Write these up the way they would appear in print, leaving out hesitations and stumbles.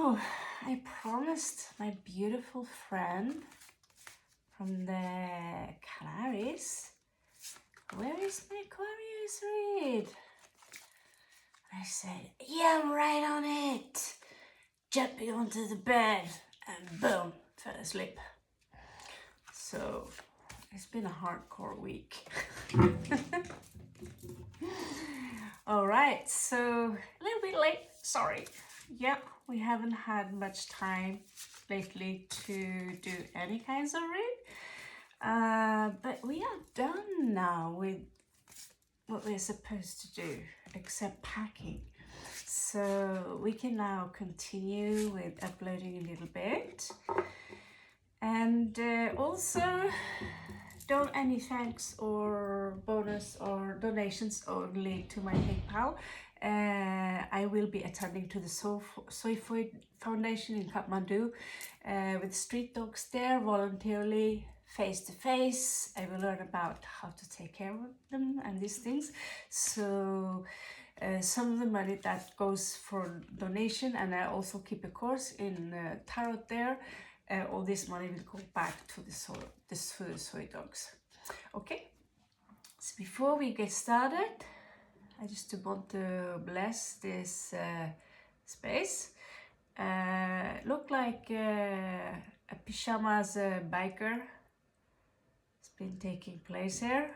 So, I promised my beautiful friend from the Canaries, where is my Aquarius read? I said, yeah, I'm right on it. Jumping onto the bed and boom, fell asleep. So, it's been a hardcore week. All right, so a little bit late, sorry. Yeah, we haven't had much time lately to do any kinds of read. But we are done now with what we're supposed to do, except packing. So we can now continue with uploading a little bit. And also, don't any thanks or bonus or donations only to my PayPal. I will be attending to the Soy Food Foundation in Kathmandu with street dogs there voluntarily, face to face. I will learn about how to take care of them and these things. So some of the money that goes for donation, and I also keep a course in tarot there. All this money will go back to the soy dogs. Okay, so before we get started, I just want to bless this space. Look like a pajamas biker has been taking place here.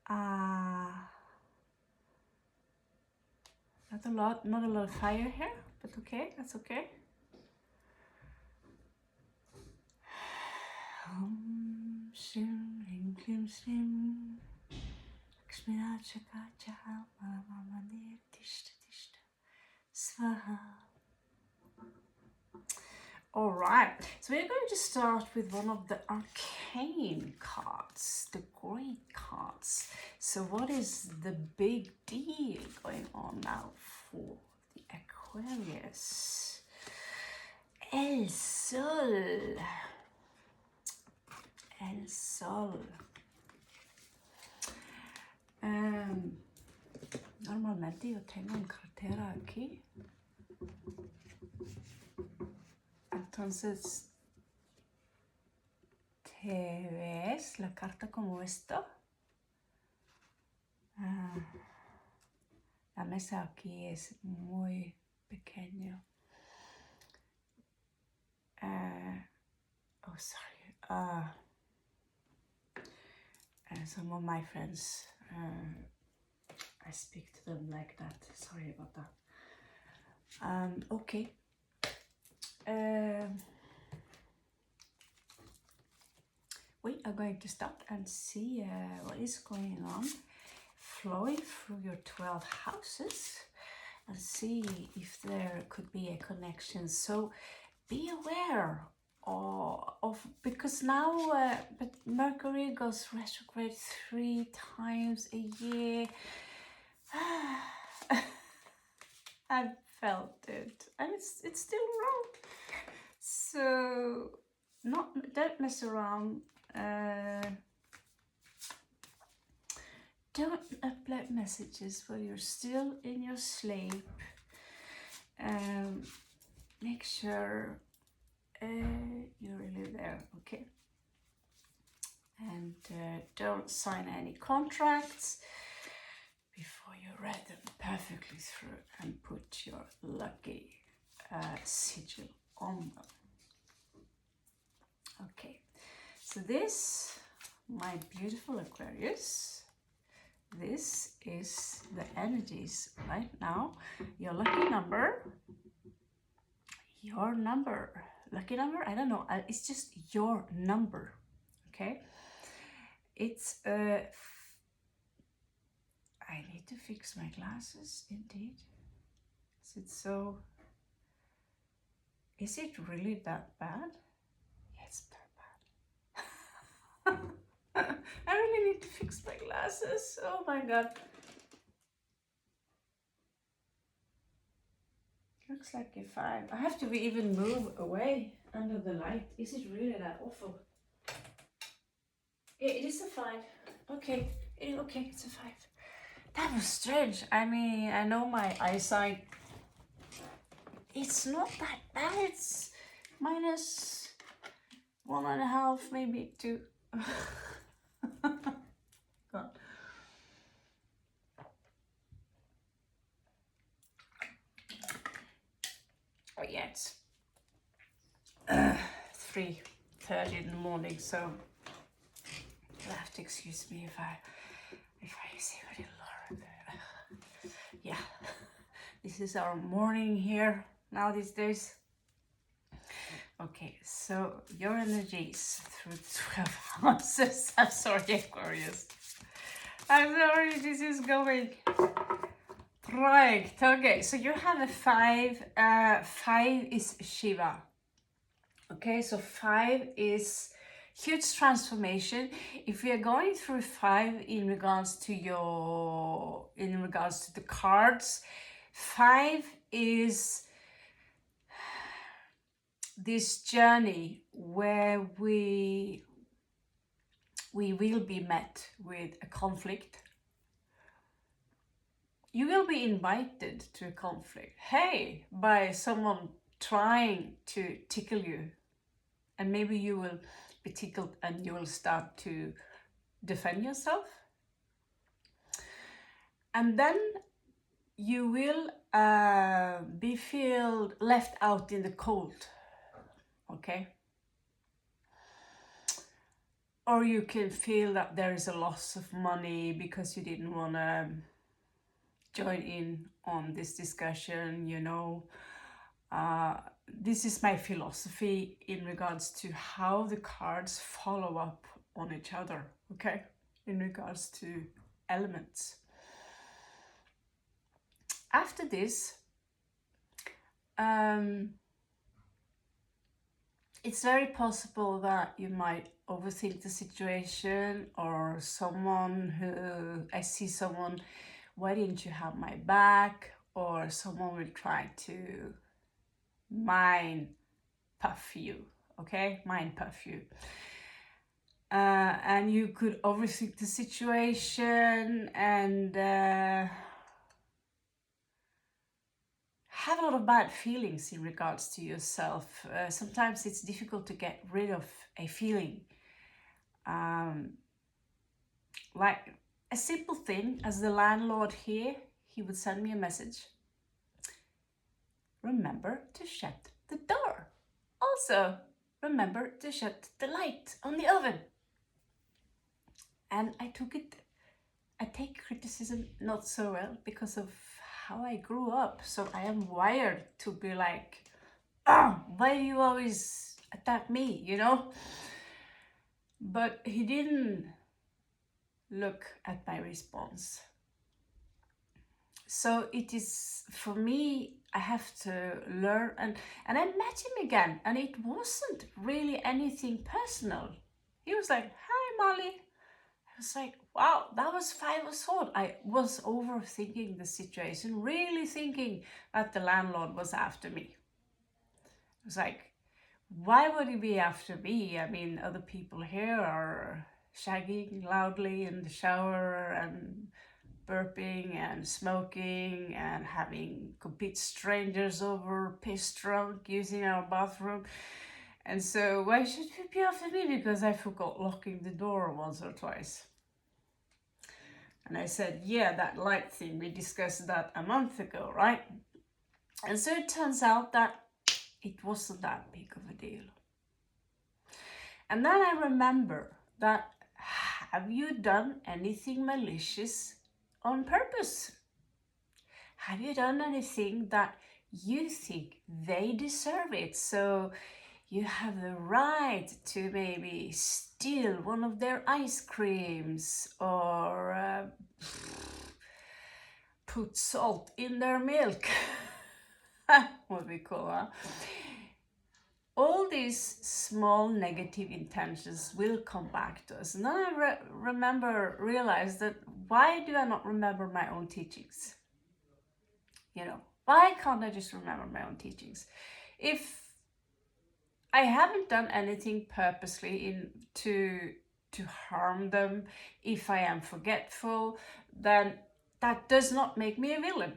Not a lot of fire here, but okay, that's okay. All right, so we're going to start with one of the arcane cards, the great cards. So what is the big deal going on now for the Aquarius? El Sol. El Sol. Normalmente yo tengo una cartera aquí. Entonces, ¿te ves la carta como esto? La mesa aquí es muy pequeño. Oh, sorry. Some of my friends, I speak to them like that. Sorry about that. Okay. We are going to start and see what is going on, flowing through your 12 houses, and see if there could be a connection. So be aware of because now but Mercury goes retrograde 3 times a year. I felt it, and it's still wrong. So don't mess around. Don't upload messages while you're still in your sleep. Make sure you're really there, okay? And don't sign any contracts before you read them perfectly through and put your lucky sigil on them. Okay, so this, my beautiful Aquarius, this is the energies right now. Your lucky number, lucky number, I don't know, it's just your number, okay? It's I need to fix my glasses, indeed. Is it really that bad? Yeah, it's that bad. I really need to fix my glasses. Oh my god. Looks like a 5. I have to even move away under the light. Is it really that awful? Yeah, it is a 5. Okay, okay, it's a 5. That was strange. I mean, I know my eyesight it's not that bad. It's -1.5, maybe 2. God. Oh yeah, it's 3:30 in the morning, so you'll have to excuse me if I say a little loud. Yeah, this is our morning here now these days. Okay, so your energies through 12 houses. I'm sorry, Aquarius. I'm sorry, this is going. Right, okay, so you have a 5. 5 is Shiva. Okay, so 5 is huge transformation. If we are going through 5 in regards to the cards, 5 is this journey where we will be met with a conflict. You will be invited to a conflict, hey, by someone trying to tickle you, and maybe you will be tickled and you will start to defend yourself, and then you will be left out in the cold. Okay, or you can feel that there is a loss of money because you didn't want to join in on this discussion, you know. This is my philosophy in regards to how the cards follow up on each other, okay, in regards to elements. After this, it's very possible that you might overthink the situation, or I see someone, why didn't you have my back? Or someone will try to mind puff you, okay? Mind puff you. And you could overthink the situation and have a lot of bad feelings in regards to yourself. Sometimes it's difficult to get rid of a feeling. Like a simple thing, as the landlord here, he would send me a message. Remember to shut the door. Also, remember to shut the light on the oven. And I take criticism not so well because of how I grew up. So I am wired to be like, why do you always attack me, you know? But he didn't look at my response. So it is, for me, I have to learn. And I met him again, and it wasn't really anything personal. He was like, hi, Molly. I was like, wow, that was 5 of Swords. I was overthinking the situation, really thinking that the landlord was after me. I was like, why would he be after me? I mean, other people here are shagging loudly in the shower and burping and smoking and having complete strangers over, pissed drunk, using our bathroom. And so why should you be after me? Because I forgot locking the door once or twice. And I said, yeah, that light thing, we discussed that a month ago, right? And so it turns out that it wasn't that big of a deal. And then I remember that, have you done anything malicious on purpose? Have you done anything that you think they deserve it? So you have the right to maybe steal one of their ice creams, or put salt in their milk. What we call that. All these small negative intentions will come back to us. And then I realized that, why do I not remember my own teachings? You know, why can't I just remember my own teachings? If I haven't done anything purposely to harm them, if I am forgetful, then that does not make me a villain,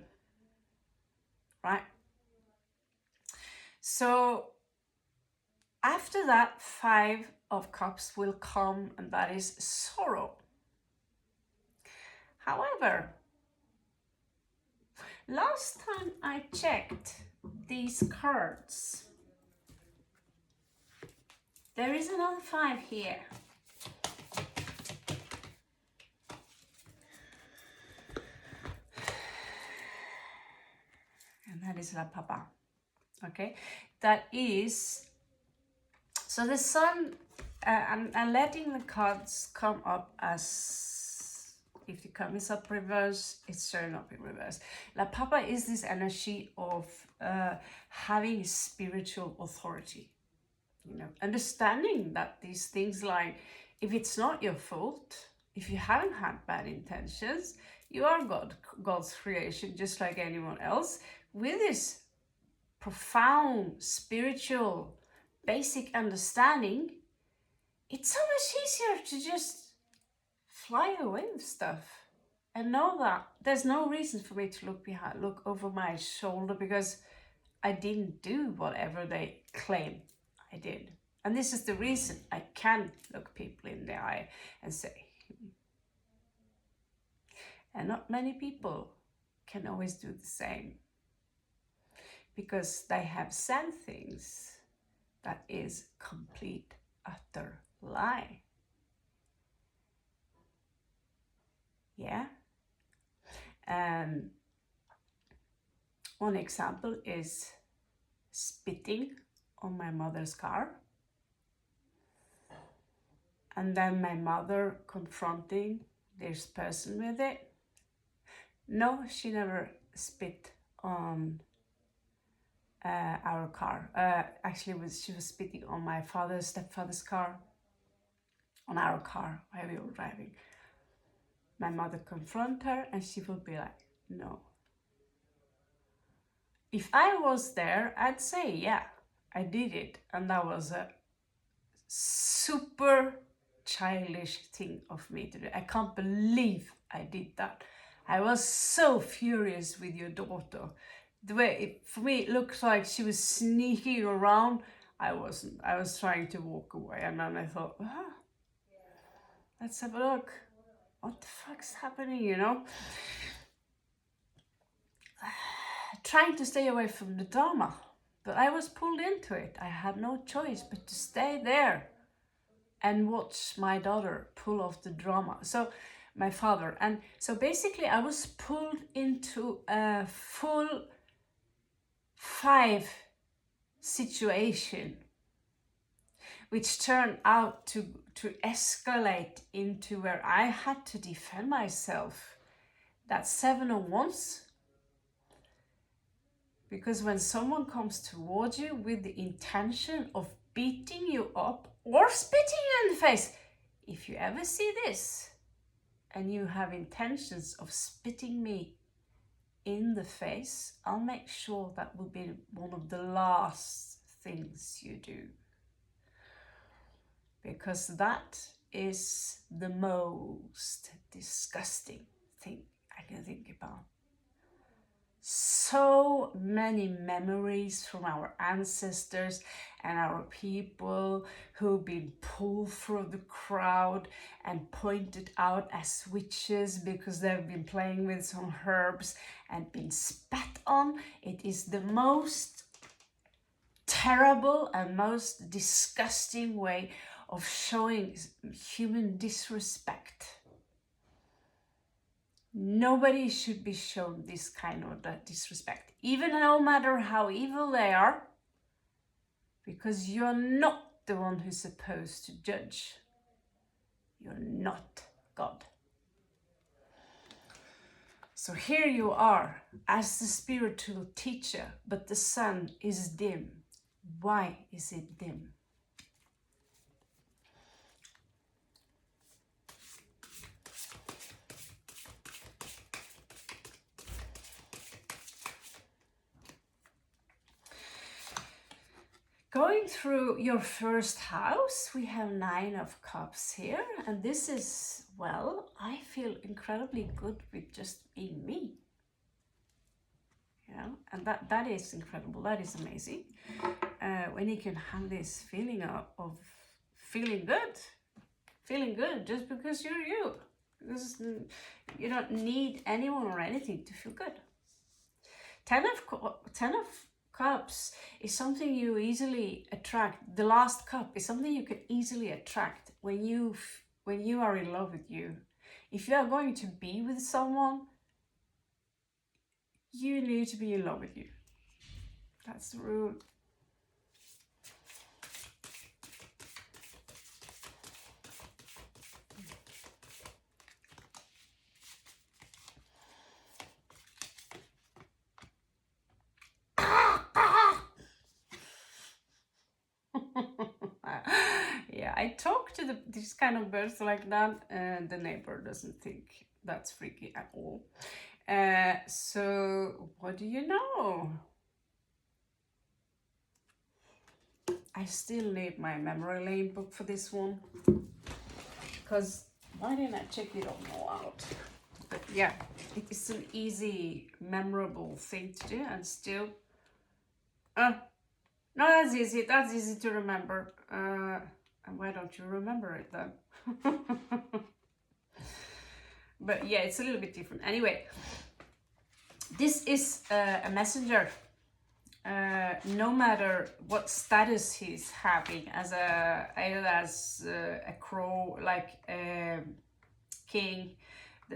right? So after that, 5 of Cups will come, and that is sorrow. However, last time I checked these cards, there is another 5 here. And that is La Papa. Okay, that is, so the Sun, I'm letting the cards come up as, if it comes up reverse, it's showing up in reverse. La Papa is this energy of having spiritual authority, you know, understanding that these things, like, if it's not your fault, if you haven't had bad intentions, you are God's creation, just like anyone else, with this profound spiritual basic understanding. It's so much easier to just fly away with stuff and know that there's no reason for me to look over my shoulder, because I didn't do whatever they claim I did. And this is the reason I can look people in the eye and say, and not many people can always do the same, because they have said things that is complete, utter lie. Yeah. One example is spitting on my mother's car, and then my mother confronting this person with it. No, she never spit on our car. Actually, she was spitting on my stepfather's car, on our car while we were driving. My mother confront her, and she will be like, no. If I was there, I'd say, yeah, I did it, and that was a super childish thing of me to do. I can't believe I did that. I was so furious with your daughter. The way for me, it looked like she was sneaking around. I wasn't. I was trying to walk away, and then I thought, let's have a look. What the fuck's happening, you know? Trying to stay away from the drama, but I was pulled into it. I had no choice but to stay there and watch my daughter pull off the drama. So my father, and so basically I was pulled into a full 5 situation, which turned out to escalate into where I had to defend myself. That's 7 of Wands. Because when someone comes towards you with the intention of beating you up or spitting you in the face, if you ever see this and you have intentions of spitting me in the face, I'll make sure that will be one of the last things you do. Because that is the most disgusting thing I can think about. So many memories from our ancestors and our people who've been pulled through the crowd and pointed out as witches because they've been playing with some herbs and been spat on. It is the most terrible and most disgusting way of showing human disrespect. Nobody should be shown this kind of disrespect, even no matter how evil they are, because you're not the one who's supposed to judge. You're not God. So here you are as the spiritual teacher, but the sun is dim. Why is it dim? Going through your first house, we have 9 of Cups here, and this is, well, I feel incredibly good with just being me. Yeah, and that is incredible. That is amazing. When you can have this feeling of feeling good just because you're you. Because you don't need anyone or anything to feel good. Ten of Cups is something you easily attract. The last cup is something you can easily attract when you are in love with you. If you are going to be with someone, you need to be in love with you. That's the rule. Yeah, I talk to these kind of birds like that, and the neighbor doesn't think that's freaky at all. So what do you know? I still need my memory lane book for this one, because why didn't I check it all out? But yeah, it's an easy, memorable thing to do, and still no, that's easy. That's easy to remember. And why don't you remember it then? But yeah, it's a little bit different. Anyway, this is a messenger. No matter what status he's having, either as a crow, like a king.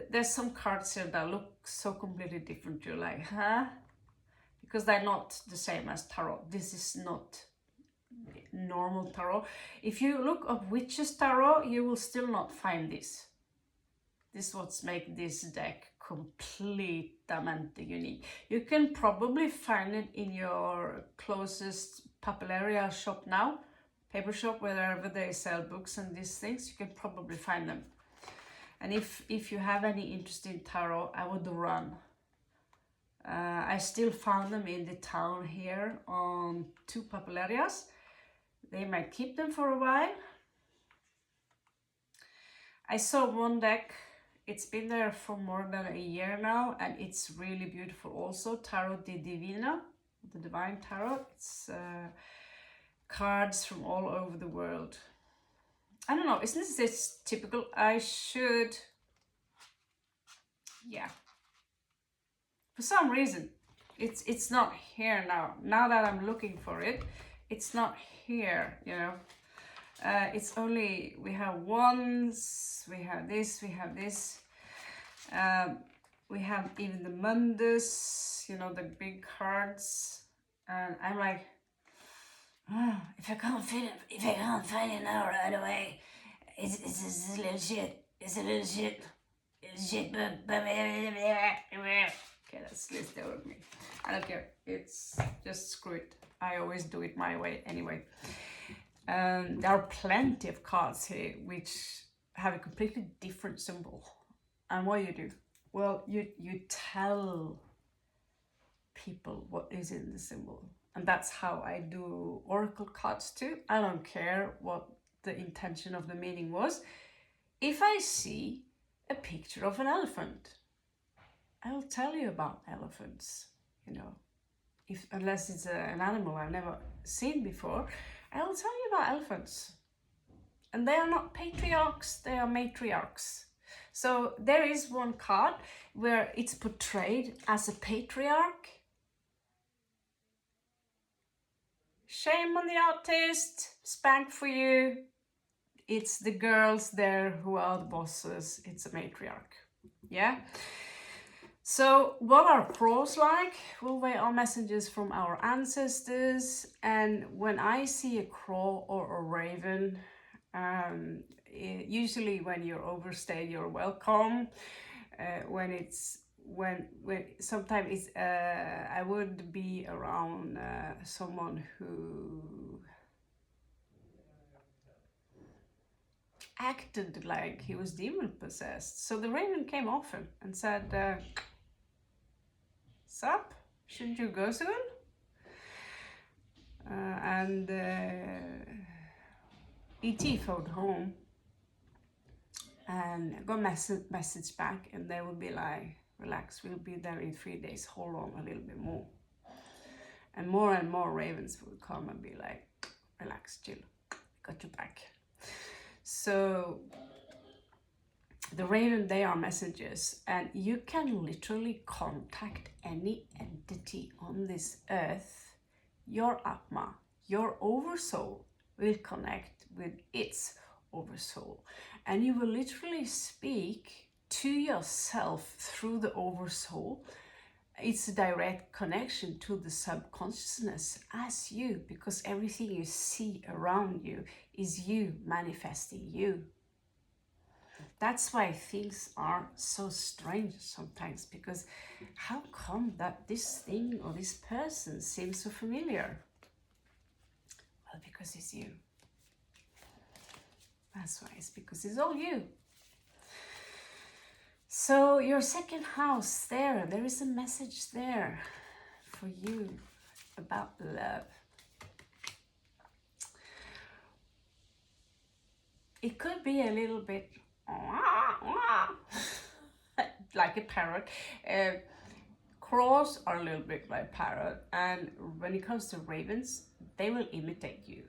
There's some cards here that look so completely different. You're like, huh? Because they're not the same as tarot. This is not normal tarot. If you look up Witches Tarot, you will still not find this. This is what's make this deck completely unique. You can probably find it in your closest papelaria shop now, paper shop, wherever they sell books and these things. You can probably find them. And if you have any interest in tarot, I would run. I still found them in the town here on 2 papelerias. They might keep them for a while. I saw one deck. It's been there for more than a year now, and it's really beautiful also. Tarot di Divina, the Divine Tarot. It's cards from all over the world. I don't know, isn't this typical? I should, yeah. For some reason, it's not here now. Now that I'm looking for it, it's not here, you know. It's only, we have ones, we have this, we have this. We have even the Mundus, you know, the big cards. And I'm like, oh, if I can't find it now right away, it's a little shit. It's a little shit. It's shit. Okay, that's list over me. I don't care. It's just screw it. I always do it my way anyway. There are plenty of cards here which have a completely different symbol. And what do? Well, you tell people what is in the symbol. And that's how I do oracle cards too. I don't care what the intention of the meaning was. If I see a picture of an elephant, I will tell you about elephants, you know. Unless it's an animal I've never seen before, I will tell you about elephants. And they are not patriarchs, they are matriarchs. So there is one card where it's portrayed as a patriarch. Shame on the artist, spank for you. It's the girls there who are the bosses, it's a matriarch, yeah? So what are crows like? Well, they are messengers from our ancestors, and when I see a crow or a raven, usually when you're overstayed, you're welcome. When sometimes it's I would be around someone who acted like he was demon possessed. So the raven came often and said, sup, shouldn't you go soon? And E.T. phoned home and I got a message back, and they would be like, relax. We'll be there in 3 days. Hold on a little bit more. And more ravens will come and be like, relax, chill, got your back. So the raven, they are messengers, and you can literally contact any entity on this earth. Your Atma, your oversoul, will connect with its oversoul, and you will literally speak to yourself through the oversoul. It's a direct connection to the subconsciousness as you, because everything you see around you is you manifesting you. That's why things are so strange sometimes, because how come that this thing or this person seems so familiar? Well, because it's you. That's why, it's because it's all you. So your second house, there is a message there for you about love. It could be a little bit like a parrot. Crows are a little bit like parrot, and when it comes to ravens, they will imitate you,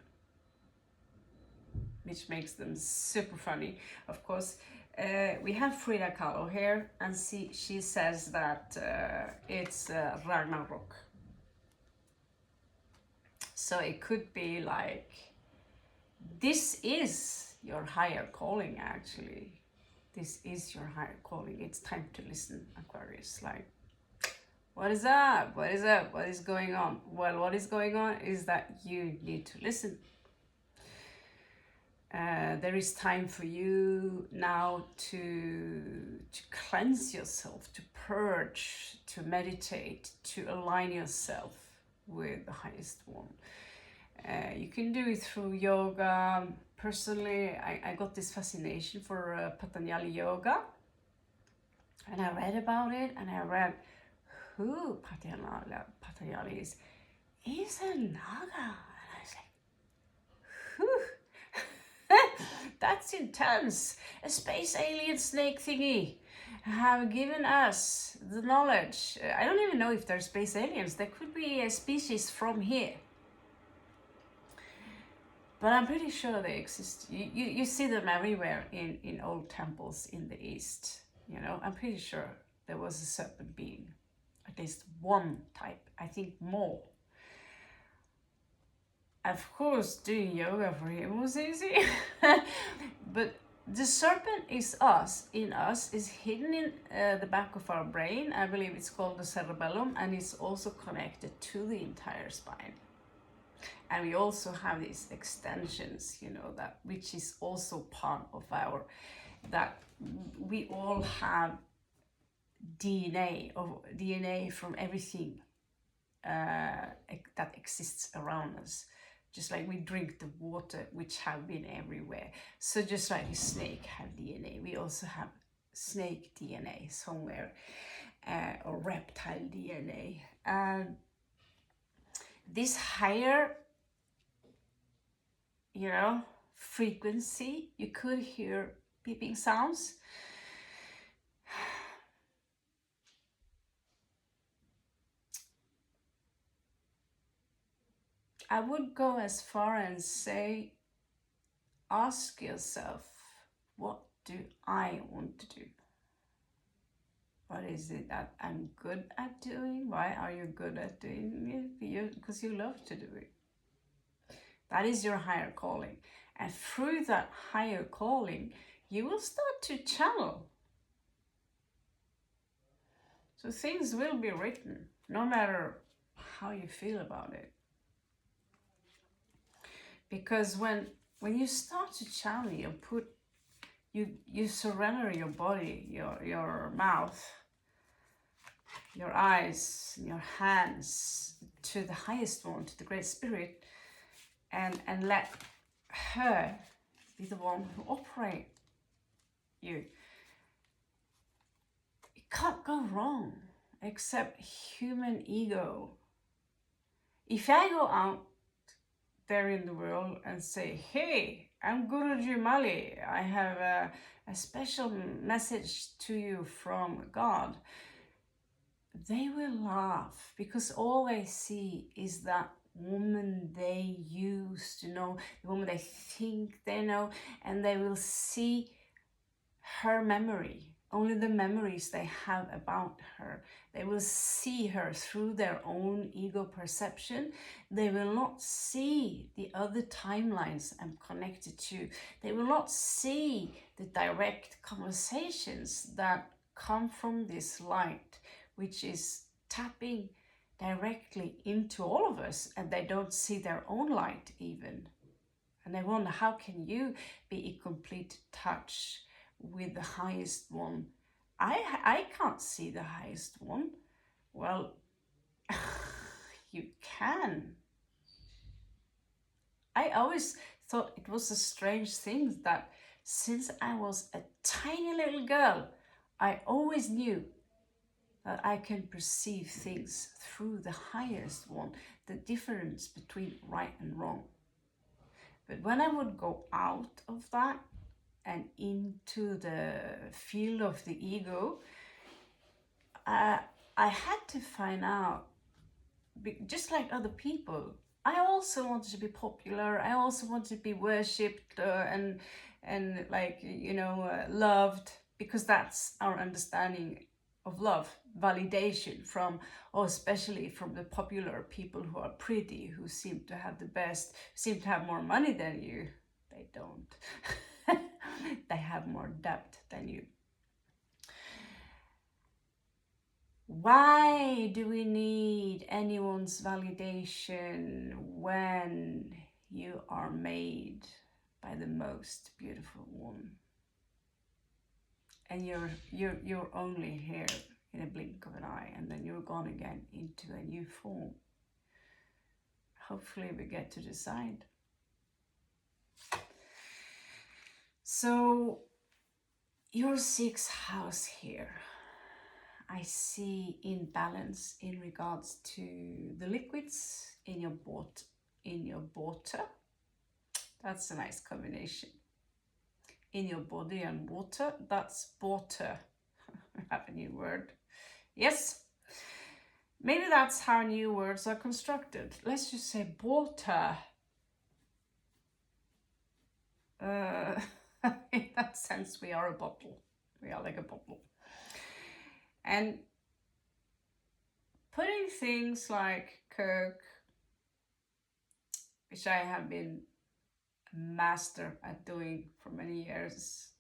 which makes them super funny. Of course, we have Frida Kahlo here, and she says that it's Ragnarok. So it could be like, this is your higher calling, actually. This is your higher calling. It's time to listen, Aquarius. Like, what is up? What is up? What is going on? Well, what is going on is that you need to listen. There is time for you now to cleanse yourself, to purge, to meditate, to align yourself with the highest one. You can do it through yoga. Personally, I got this fascination for Patanjali yoga, and I read about it, and I read who Patanjali is. He's a Naga. And I was like, whew. That's intense. A space alien snake thingy have given us the knowledge. I don't even know if they're space aliens. There could be a species from here. But I'm pretty sure they exist. You see them everywhere in old temples in the East. You know, I'm pretty sure there was a serpent being. At least one type. I think more. Of course, doing yoga for him was easy. But the serpent is us. In us, is hidden in the back of our brain. I believe it's called the cerebellum, and it's also connected to the entire spine. And we also have these extensions, you know, that which is also part of our, that we all have DNA from everything that exists around us. Just like we drink the water, which have been everywhere. So just like a snake have DNA, we also have snake DNA somewhere, or reptile DNA. This higher, you know, frequency, you could hear beeping sounds. I would go as far and say, ask yourself, what do I want to do? What is it that I'm good at doing? Why are you good at doing it? Because you love to do it. That is your higher calling. And through that higher calling, you will start to channel. So things will be written, no matter how you feel about it. Because when you start to channel, you surrender your body, your mouth, your eyes, your hands to the highest one, to the Great Spirit, and let her be the one who operates you. It can't go wrong, except human ego. If I go out there in the world and say, hey, I'm Guruji Mali, I have a special message to you from God. they will laugh because all they see is that woman they used to know, the woman they think they know, and they will see her memory, only the memories they have about her. They will see her through their own ego perception. They will not see the other timelines I'm connected to. They will not see the direct conversations that come from this light, which is tapping directly into all of us, and they don't see their own light even. And I wonder, how can you be in complete touch with the highest one? I can't see the highest one. Well, you can. I always thought it was a strange thing that since I was a tiny little girl, I always knew that I can perceive things through the highest one, the difference between right and wrong. But when I would go out of that and into the field of the ego, I had to find out, just like other people, I also wanted to be popular. I also wanted to be worshipped and like, you know, loved, because that's our understanding of love, validation from, or especially from the popular people who are pretty, who seem to have the best, seem to have more money than you. They don't. They have more debt than you. Why do we need anyone's validation when you are made by the most beautiful one? And you're only here in a blink of an eye, and then you're gone again into a new form. Hopefully we get to decide. So your sixth house here, I see imbalance in regards to the liquids in your water. That's a nice combination. In your body and water, that's water. I have a new word. Yes, maybe that's how new words are constructed. Let's just say water. In that sense, we are a bottle. We are like a bottle. And putting things like Coke, which I have been a master at doing for many years,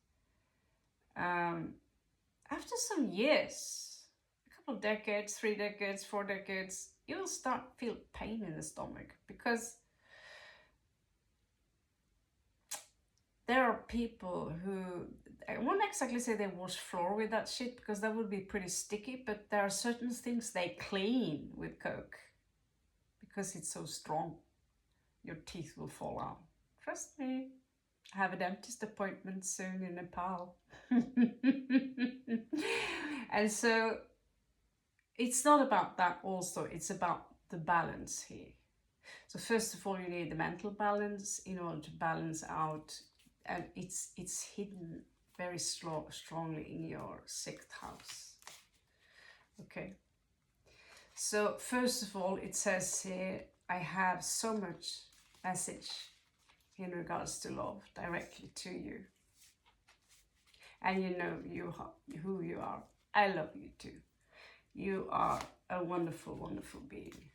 after some years, a couple of decades, 3 decades, 4 decades, you'll start to feel pain in the stomach, because there are people who, I won't exactly say they wash floor with that shit, because that would be pretty sticky, but there are certain things they clean with Coke because it's so strong. Your teeth will fall out. Trust me. I have a dentist appointment soon in Nepal. And so it's not about that also, it's about the balance here. So first of all, you need the mental balance in order to balance out, and it's hidden very strongly in your sixth house. Okay. So first of all, it says here, I have so much message in regards to love directly to you. And you know who you are. I love you too. You are a wonderful, wonderful being.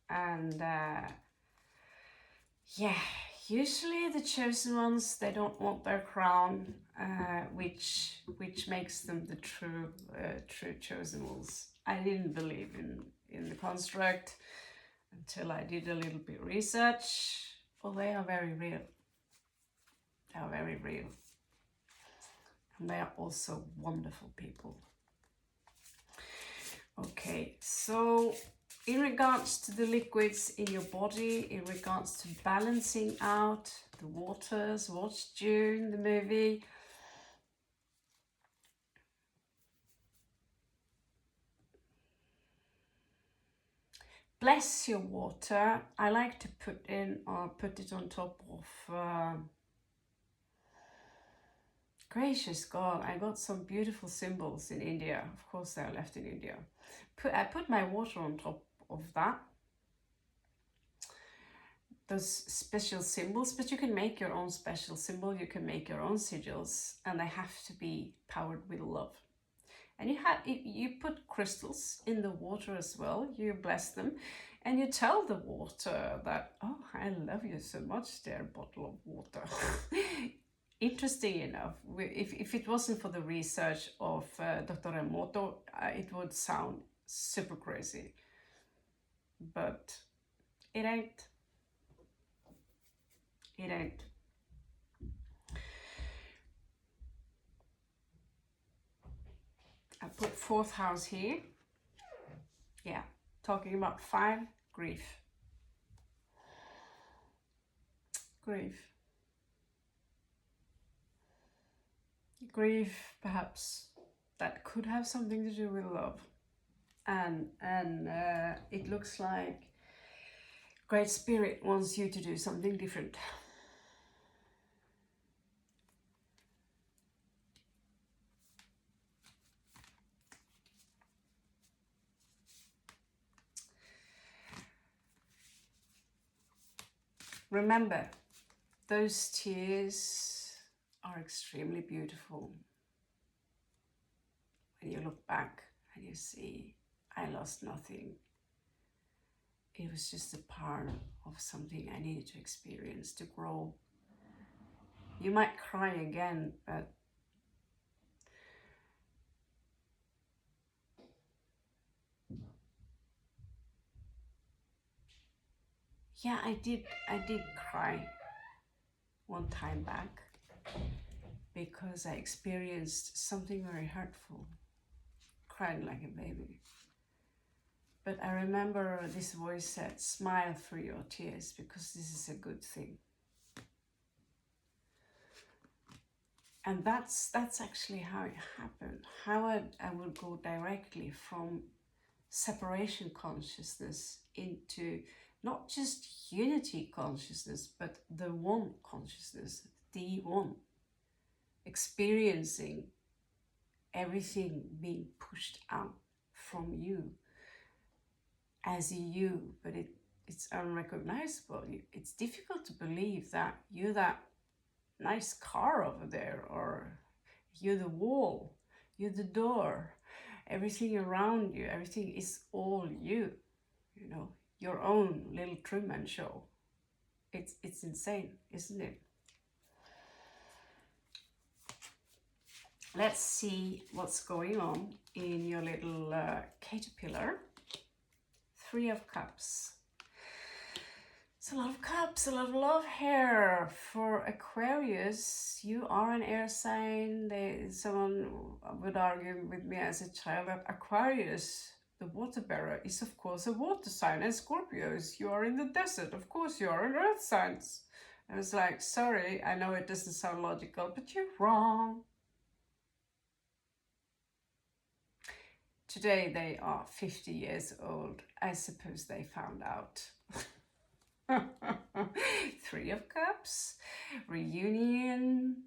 And yeah, usually the chosen ones, they don't want their crown, which makes them the true chosen ones. I didn't believe in the construct until I did a little bit research. Well, they are very real. They are very real. And they are also wonderful people. Okay, so in regards to the liquids in your body, in regards to balancing out the waters, watched June, the movie. Bless your water. I like to put it on top of Gracious God, I got some beautiful symbols in India. Of course, they're left in India. I put my water on top of that. Those special symbols, but you can make your own special symbol. You can make your own sigils, and they have to be powered with love. And you put crystals in the water as well. You bless them, and you tell the water that, oh, I love you so much, dear bottle of water. Interesting enough, if it wasn't for the research of Dr. Emoto, it would sound super crazy. But it ain't. It ain't. I put 4th house here. Yeah, talking about 5, grief. Grief. Grief, perhaps, that could have something to do with love. And it looks like Great Spirit wants you to do something different. Remember, those tears are extremely beautiful. When you look back and you see, I lost nothing. It was just a part of something I needed to experience to grow. You might cry again, but yeah, I did cry one time back because I experienced something very hurtful, cried like a baby. But I remember this voice said, smile through your tears because this is a good thing. And that's actually how it happened. How I would go directly from separation consciousness into not just unity consciousness, but the one consciousness, the one, experiencing everything being pushed out from you as you, but it's unrecognizable. It's difficult to believe that you're that nice car over there, or you're the wall, you're the door, everything around you, everything is all you, you know, your own little Truman Show. It's insane, isn't it? Let's see what's going on in your little caterpillar. 3 of Cups. It's a lot of cups, a lot of love here. For Aquarius, you are an air sign. Someone would argue with me as a child that Aquarius, the water bearer, is of course a water sign. And Scorpios, you are in the desert. Of course you are an earth signs. I was like, sorry, I know it doesn't sound logical, but you're wrong. Today they are 50 years old. I suppose they found out. 3 of Cups, reunion.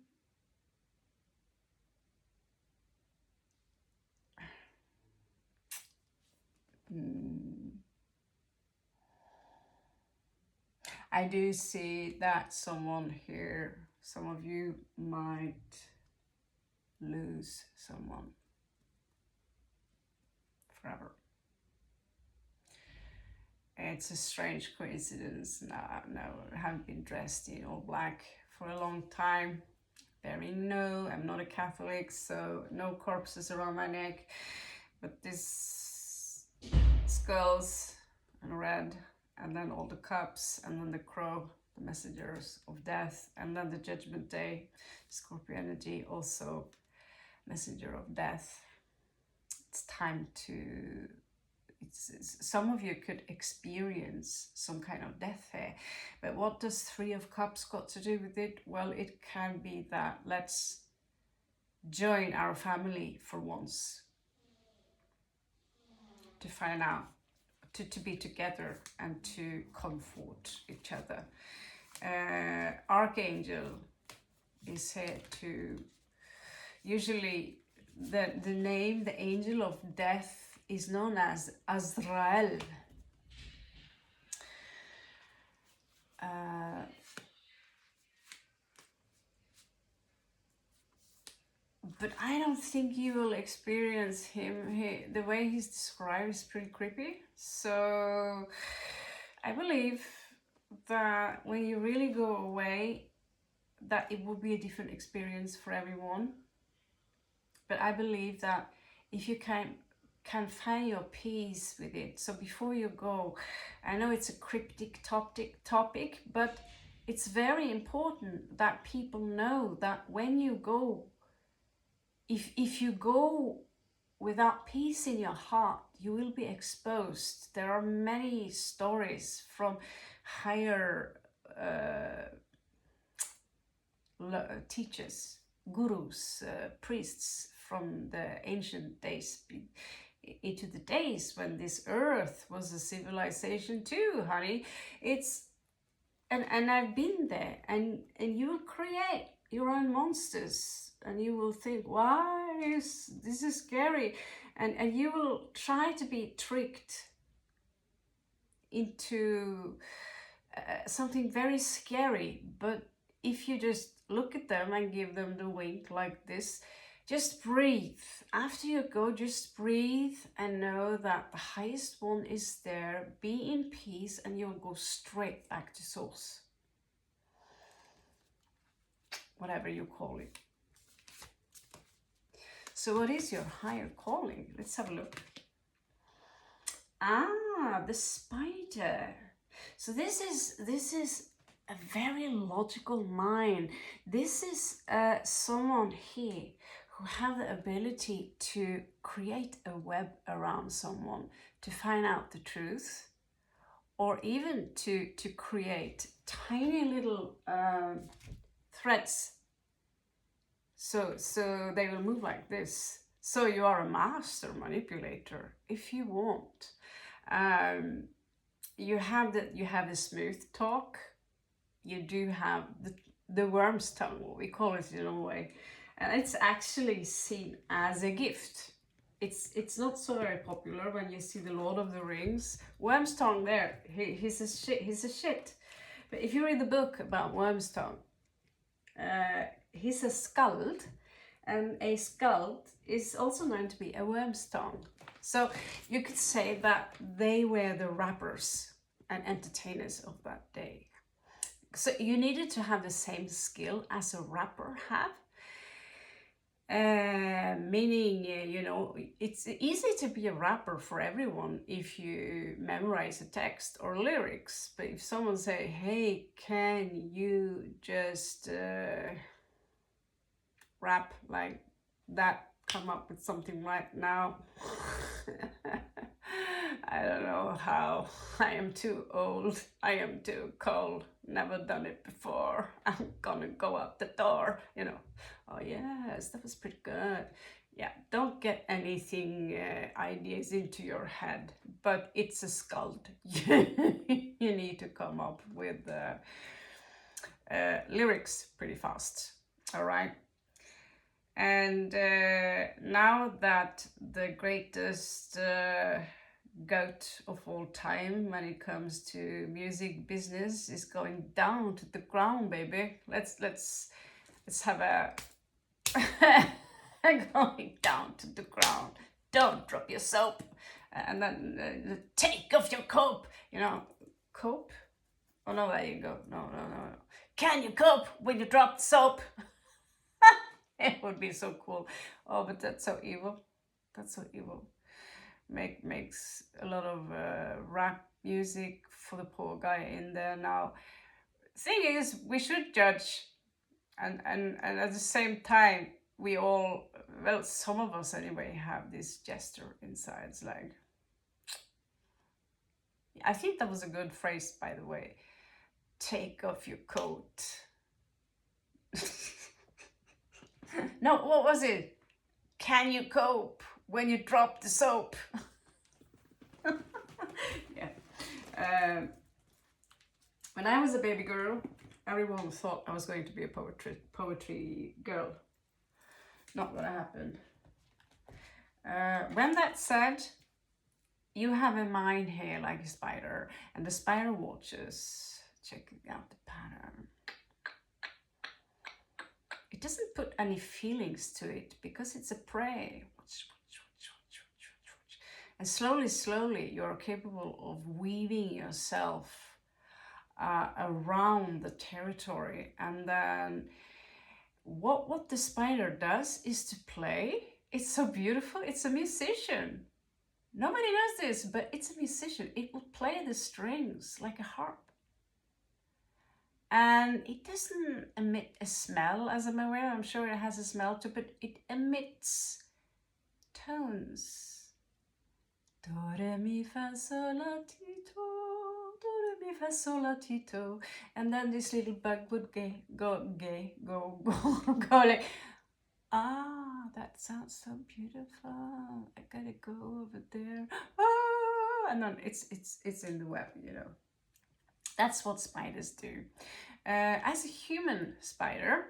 I do see that someone here, some of you might lose someone forever. It's a strange coincidence. No, I haven't been dressed in all black for a long time. I'm not a Catholic, so no corpses around my neck. But this skulls and red, and then all the cups, and then the crow, the messengers of death, and then the judgment day, Scorpio energy, also messenger of death. It's time to, some of you could experience some kind of death here, but what does 3 of Cups got to do with it? Well, it can be that let's join our family for once, to find out, to be together and to comfort each other. Archangel is here to Usually the name, the angel of death, is known as Azrael. But I don't think you will experience him. The way he's described is pretty creepy. So I believe that when you really go away, that it will be a different experience for everyone. But I believe that if you can find your peace with it. So before you go, I know it's a cryptic topic, but it's very important that people know that when you go, if you go without peace in your heart, you will be exposed. There are many stories from higher teachers, gurus, priests from the ancient days into the days when this earth was a civilization too, honey. It's and I've been there, and you will create your own monsters, and you will think, why is this is scary, and you will try to be tricked into something very scary. But if you just look at them and give them the wink like this, just breathe. After you go, just breathe and know that the highest one is there. Be in peace, and you'll go straight back to source. Whatever you call it. So what is your higher calling? Let's have a look. The spider. So this is a very logical mind. This is someone here who have the ability to create a web around someone to find out the truth, or even to create tiny little threads. So they will move like this. So you are a master manipulator if you want. You have the smooth talk. You do have the worm's tongue, what we call it in a way, and it's actually seen as a gift. It's not so very popular when you see the Lord of the Rings. Worm's tongue there, he's a shit. But if you read the book about worm's tongue, he's a skald, and a skald is also known to be a worm's tongue. So you could say that they were the rappers and entertainers of that day. So you needed to have the same skill as a rapper have. Meaning, it's easy to be a rapper for everyone if you memorize a text or lyrics. But if someone say, hey, can you just rap like that, come up with something right now? I don't know how. I am too old. I am too cold. Never done it before. I'm gonna go out the door. Oh yes, that was pretty good. Yeah, don't get anything ideas into your head. But it's a skald. You need to come up with lyrics pretty fast. All right. And now that the greatest goat of all time when it comes to music business is going down to the ground, baby, let's have a going down to the ground. Don't drop your soap, and then take off your cope. Cope? Oh no, there you go. No. Can you cope when you drop the soap? It would be so cool. Oh, but that's so evil. That's so evil. Makes a lot of rap music for the poor guy in there now. Thing is, we should judge, and at the same time, we all, well, some of us anyway, have this gesture inside. It's like, I think that was a good phrase, by the way. Take off your coat. No, what was it? Can you cope when you drop the soap? Yeah. When I was a baby girl, everyone thought I was going to be a poetry girl. Not gonna happen. When that's said, you have a mind here like a spider, and the spider watches, checking out the pattern. It doesn't put any feelings to it because it's a prey. And slowly, slowly, you're capable of weaving yourself around the territory. And then what the spider does is to play. It's so beautiful. It's a musician. Nobody knows this, but it's a musician. It will play the strings like a harp. And it doesn't emit a smell, as I'm aware. I'm sure it has a smell too, but it emits tones. Do, re, mi, fa, sol, la, ti, do. Do, re, mi, fa, sol, la, ti, do. And then this little bug would go like, ah, that sounds so beautiful. I gotta go over there. Ah, and then it's in the web, you know. That's what spiders do. As a human spider,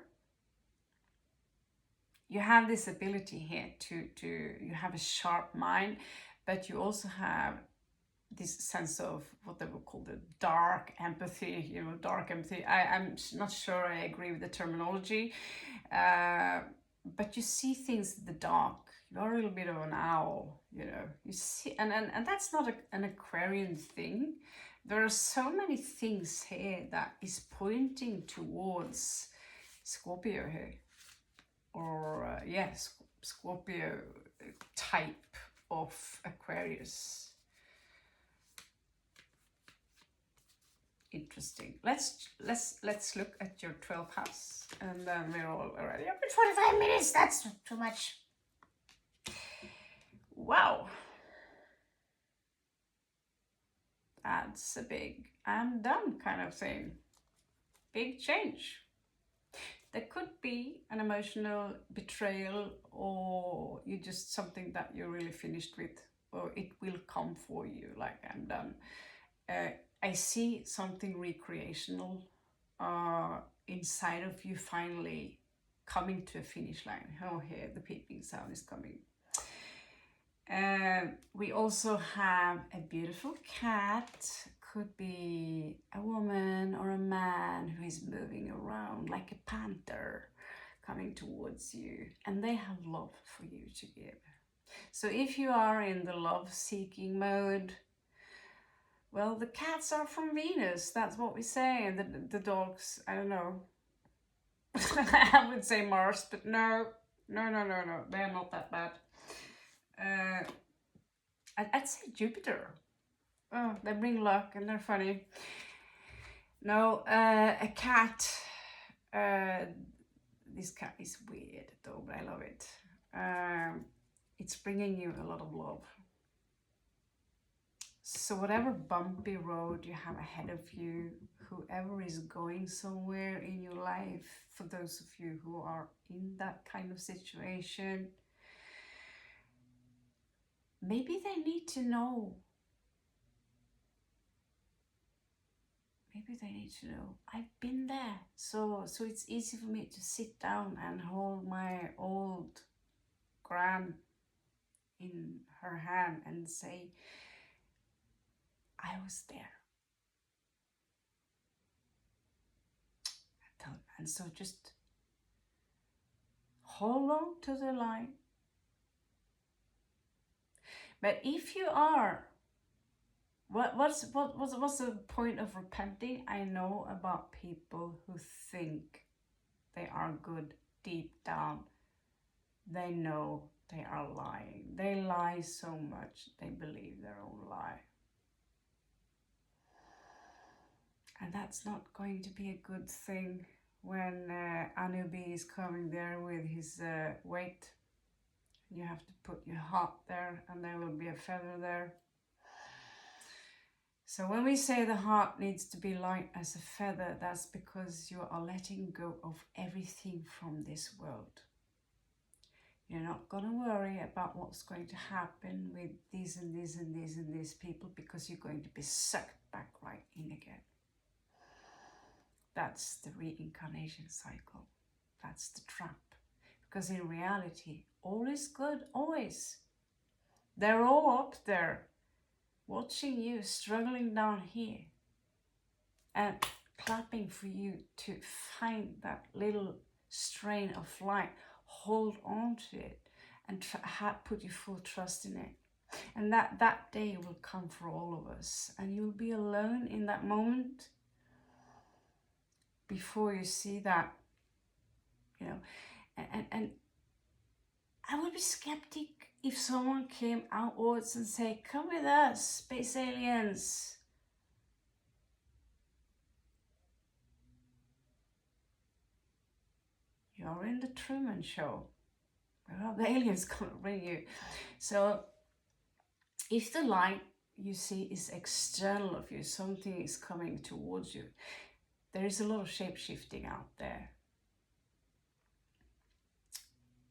you have this ability here you have a sharp mind, but you also have this sense of what they would call the dark empathy, you know, dark empathy. I'm not sure I agree with the terminology, but you see things in the dark. You're a little bit of an owl, you know. You see, and that's not an Aquarian thing. There are so many things here that is pointing towards Scorpio here, or yes, Scorpio type of Aquarius. Interesting. Let's look at your 12th house, and then we're all already up in 45 minutes. That's too much. Wow. That's a big I'm done kind of thing. Big change. There could be an emotional betrayal, or you just something that you're really finished with, or it will come for you like I'm done. I see something recreational inside of you finally coming to a finish line. Oh, here the peeping sound is coming. We also have a beautiful cat. Could be a woman or a man who is moving around like a panther coming towards you, and they have love for you to give. So if you are in the love-seeking mode, well, the cats are from Venus. That's what we say. And the dogs, I don't know. I would say Mars, but no. They're not that bad. I'd say Jupiter. Oh, they bring luck and they're funny. No, a cat. This cat is weird though, but I love it. It's bringing you a lot of love. So whatever bumpy road you have ahead of you, whoever is going somewhere in your life, for those of you who are in that kind of situation, maybe they need to know. Maybe they need to know, I've been there. So it's easy for me to sit down and hold my old gran in her hand and say, I was there. And so just hold on to the line. But if you are, what's the point of repenting? I know about people who think they are good deep down. They know they are lying. They lie so much they believe their own lie. And that's not going to be a good thing when Anubi is coming there with his weight. You have to put your heart there, and there will be a feather there. So when we say the heart needs to be light as a feather, that's because you are letting go of everything from this world. You're not going to worry about what's going to happen with these and these and these and these people, because you're going to be sucked back right in again. That's the reincarnation cycle. That's the trap. Because in reality, all is good, always. They're all up there, watching you, struggling down here, and clapping for you to find that little strain of light, hold on to it, and put your full trust in it. And that day will come for all of us, and you'll be alone in that moment before you see that, you know. And I would be skeptic if someone came outwards and say, come with us, space aliens. You're in the Truman Show. Where are the aliens going to bring you? So if the light you see is external of you, something is coming towards you, there is a lot of shape-shifting out there.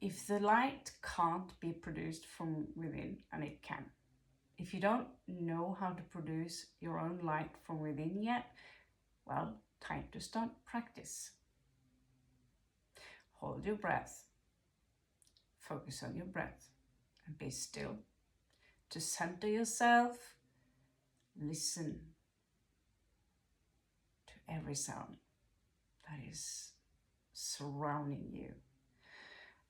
If the light can't be produced from within, and it can, if you don't know how to produce your own light from within yet, well, time to start practice. Hold your breath. Focus on your breath and be still. To center yourself, listen to every sound that is surrounding you.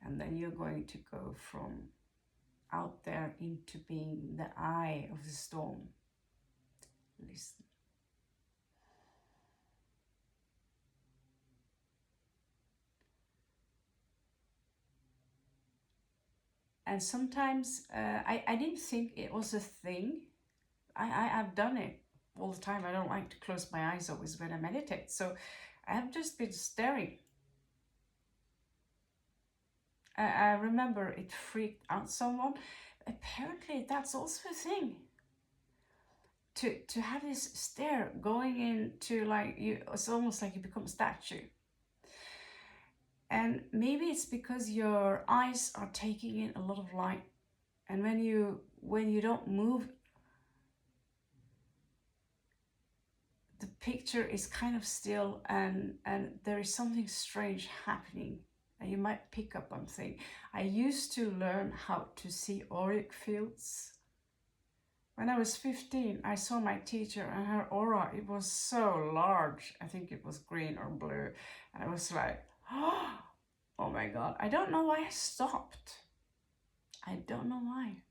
And then you're going to go from out there into being the eye of the storm. Listen. And sometimes I didn't think it was a thing. I've done it all the time. I don't like to close my eyes always when I meditate. So I have just been staring. I remember it freaked out someone. Apparently that's also a thing. To have this stare going into, like, you, it's almost like you become a statue. And maybe it's because your eyes are taking in a lot of light. And when you don't move, the picture is kind of still, and there is something strange happening. And you might pick up on things. I used to learn how to see auric fields. When I was 15, I saw my teacher, and her aura, it was so large. I think it was green or blue. And I was like, oh my God. I don't know why I stopped. I don't know why.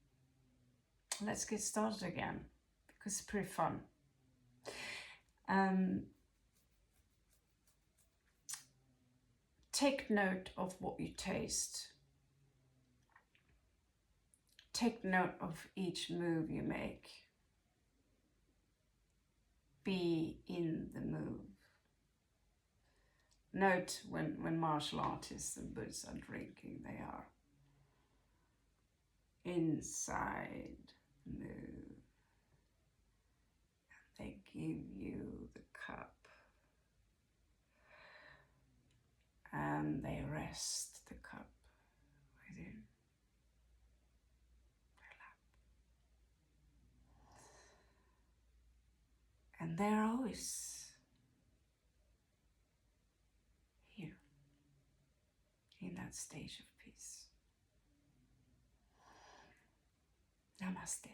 Let's get started again, because it's pretty fun. Take note of what you taste. Take note of each move you make. Be in the move. Note when martial artists and Buddhists are drinking, they are inside the move. They give you the cup. And they rest the cup within their lap. And they're always here, in that stage of peace. Namaste.